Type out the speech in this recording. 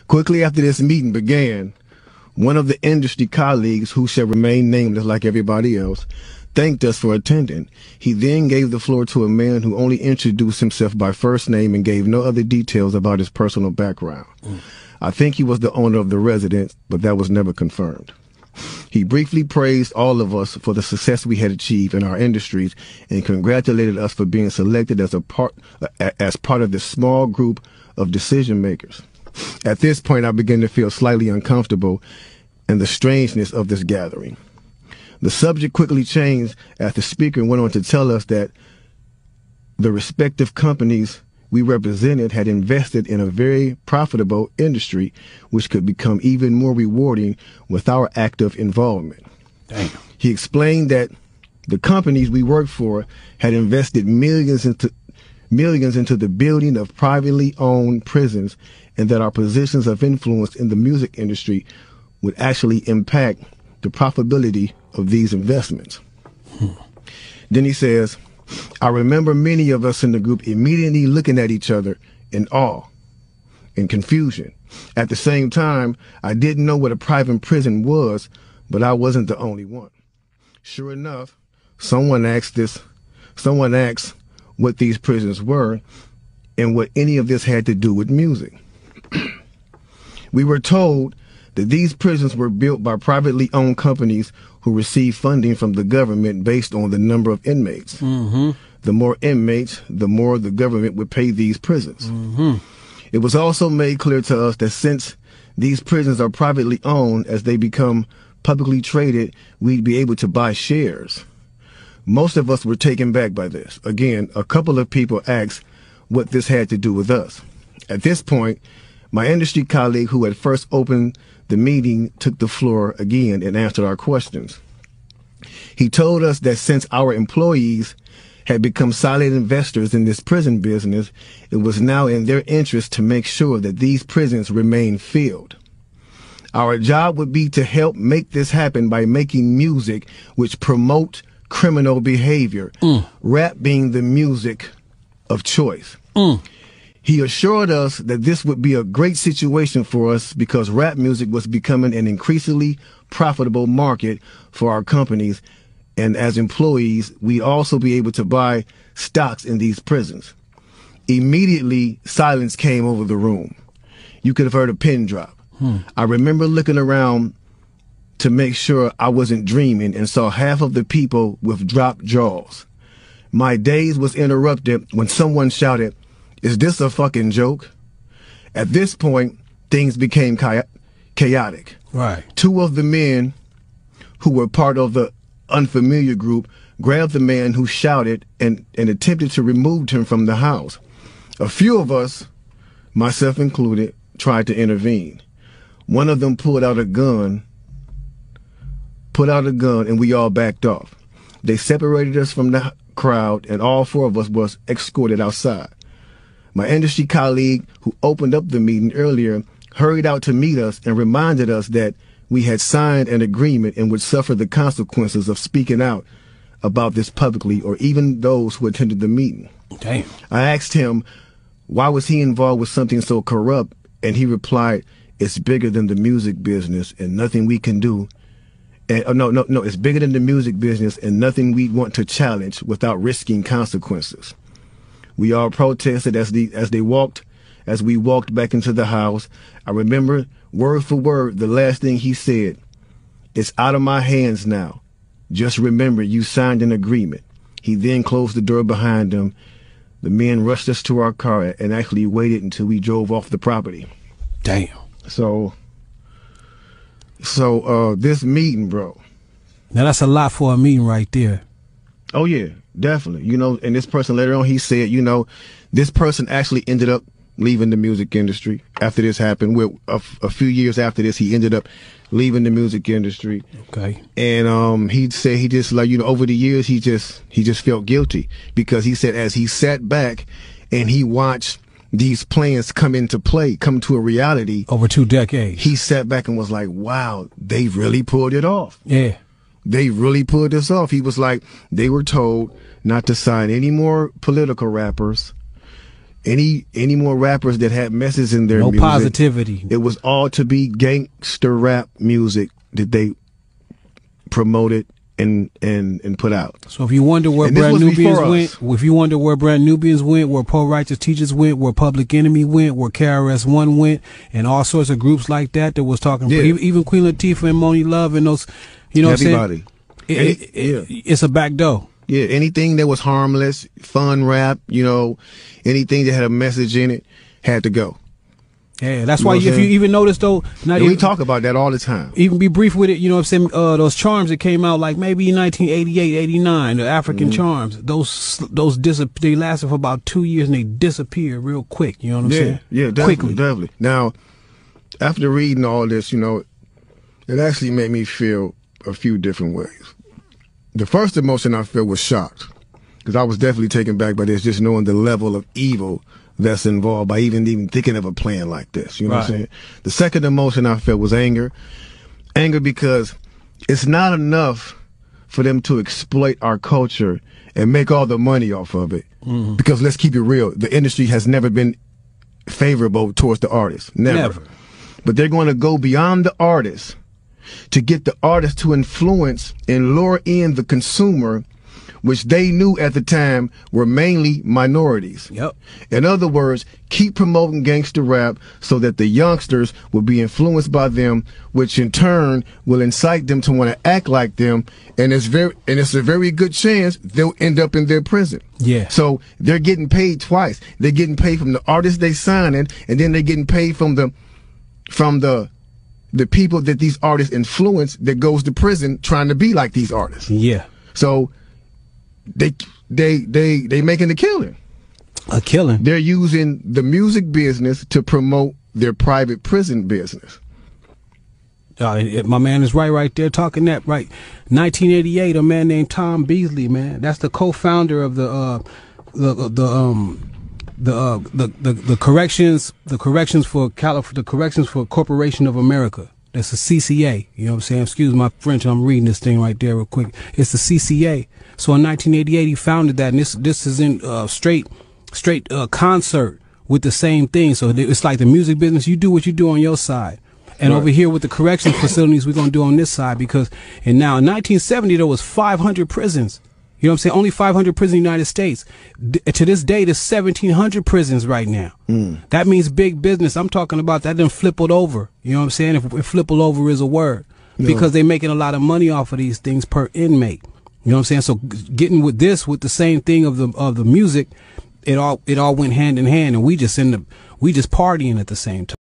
Quickly after this meeting began, one of the industry colleagues, who shall remain nameless like everybody else, thanked us for attending. He then gave the floor to a man who only introduced himself by first name and gave no other details about his personal background. I think he was the owner of the residence, but that was never confirmed. He briefly praised all of us for the success we had achieved in our industries and congratulated us for being selected as part of this small group of decision makers. At this point, I began to feel slightly uncomfortable and the strangeness of this gathering. The subject quickly changed as the speaker went on to tell us that the respective companies we represented had invested in a very profitable industry, which could become even more rewarding with our active involvement. Damn. He explained that the companies we worked for had invested millions into the building of privately owned prisons, and that our positions of influence in the music industry would actually impact the profitability of these investments. Then he says, I remember many of us in the group immediately looking at each other in awe and confusion. At the same time, I didn't know what a private prison was, but I wasn't the only one. Sure enough, someone asked what these prisons were and what any of this had to do with music. We were told that these prisons were built by privately owned companies who received funding from the government based on the number of inmates. The more inmates, the more the government would pay these prisons. It was also made clear to us that since these prisons are privately owned, as they become publicly traded, we'd be able to buy shares. Most of us were taken back by this. Again, a couple of people asked what this had to do with us. At this point, my industry colleague who had first opened the meeting took the floor again and answered our questions. He told us that since our employees had become silent investors in this prison business, it was now in their interest to make sure that these prisons remain filled. Our job would be to help make this happen by making music which promote criminal behavior, rap being the music of choice. He assured us that this would be a great situation for us because rap music was becoming an increasingly profitable market for our companies, and as employees, we'd also be able to buy stocks in these prisons. Immediately, silence came over the room. You could have heard a pin drop. I remember looking around to make sure I wasn't dreaming and saw half of the people with dropped jaws. My daze was interrupted when someone shouted, "Is this a fucking joke?" At this point, things became chaotic. Right. Two of the men who were part of the unfamiliar group grabbed the man who shouted and attempted to remove him from the house. A few of us, myself included, tried to intervene. One of them pulled out a gun, and we all backed off. They separated us from the crowd, and all four of us was escorted outside. My industry colleague, who opened up the meeting earlier, hurried out to meet us and reminded us that we had signed an agreement and would suffer the consequences of speaking out about this publicly, or even those who attended the meeting. Damn. I asked him, why was he involved with something so corrupt? And he replied, it's bigger than the music business and nothing we can do. And, it's bigger than the music business and nothing we want to challenge without risking consequences. We all protested as we walked back into the house. I remember word for word the last thing he said. It's out of my hands now. Just remember you signed an agreement. He then closed the door behind him. The men rushed us to our car and actually waited until we drove off the property. Damn. So this meeting, bro. Now that's a lot for a meeting right there. Oh yeah, definitely. And this person later on, he said, this person actually ended up leaving the music industry after this happened. A few years after this, he ended up leaving the music industry. Okay. And he said he just over the years he just felt guilty because he said as he sat back and he watched these plans come to a reality over 2 decades, he sat back and was like, wow, they really pulled it off. Yeah. They really pulled this off. He was like, they were told not to sign any more political rappers. any more rappers that had messages in their no music. Positivity. It was all to be gangster rap music that they promoted and put out. So if you wonder where Brand Nubians went, where Poor Righteous Teachers went, where Public Enemy went, where KRS-One went, and all sorts of groups like that was talking, even Queen Latifah and Moni Love and those, you know what I'm saying? It's a back door. Yeah, anything that was harmless, fun rap, you know, anything that had a message in it had to go. Yeah, that's why if you even notice though, we talk about that all the time. Even be brief with it, you know what I'm saying? Those charms that came out like maybe in 1988, 89, the African charms, those they lasted for about 2 years and they disappeared real quick. You know what I'm saying? Yeah, definitely, definitely. Now, after reading all this, you know, it actually made me feel a few different ways. The first emotion I felt was shocked, because I was definitely taken back by this, just knowing the level of evil that's involved by even thinking of a plan like this. You know what I'm saying? The second emotion I felt was anger. Anger because it's not enough for them to exploit our culture and make all the money off of it. Because let's keep it real, the industry has never been favorable towards the artists. Never. But they're going to go beyond the artists to get the artist to influence and lure in the consumer, which they knew at the time were mainly minorities. Yep. In other words, keep promoting gangster rap so that the youngsters will be influenced by them, which in turn will incite them to want to act like them, and it's a very good chance they'll end up in their prison. Yeah. So they're getting paid twice. They're getting paid from the artists they signing, and then they're getting paid from the people that these artists influence that goes to prison trying to be like these artists. Yeah. So they making a killing. A killing. They're using the music business to promote their private prison business. My man is right there talking that right. 1988, a man named Tom Beasley, man. That's the co-founder of the corrections for Corporation of America. That's the CCA. You know what I'm saying? Excuse my French. I'm reading this thing right there real quick. It's the CCA. So in 1988, he founded that, and this is in straight concert with the same thing. So it's like the music business. You do what you do on your side. And over here with the corrections facilities, we're going to do on this side, because in 1970, there was 500 prisons. You know what I'm saying? Only 500 prisons in the United States. To this day, there's 1,700 prisons right now. That means big business. I'm talking about that done flippled over. You know what I'm saying? If flippled over is a word. Because they're making a lot of money off of these things per inmate. You know what I'm saying? So getting with the same thing of the music, it all went hand in hand, and we just partying at the same time.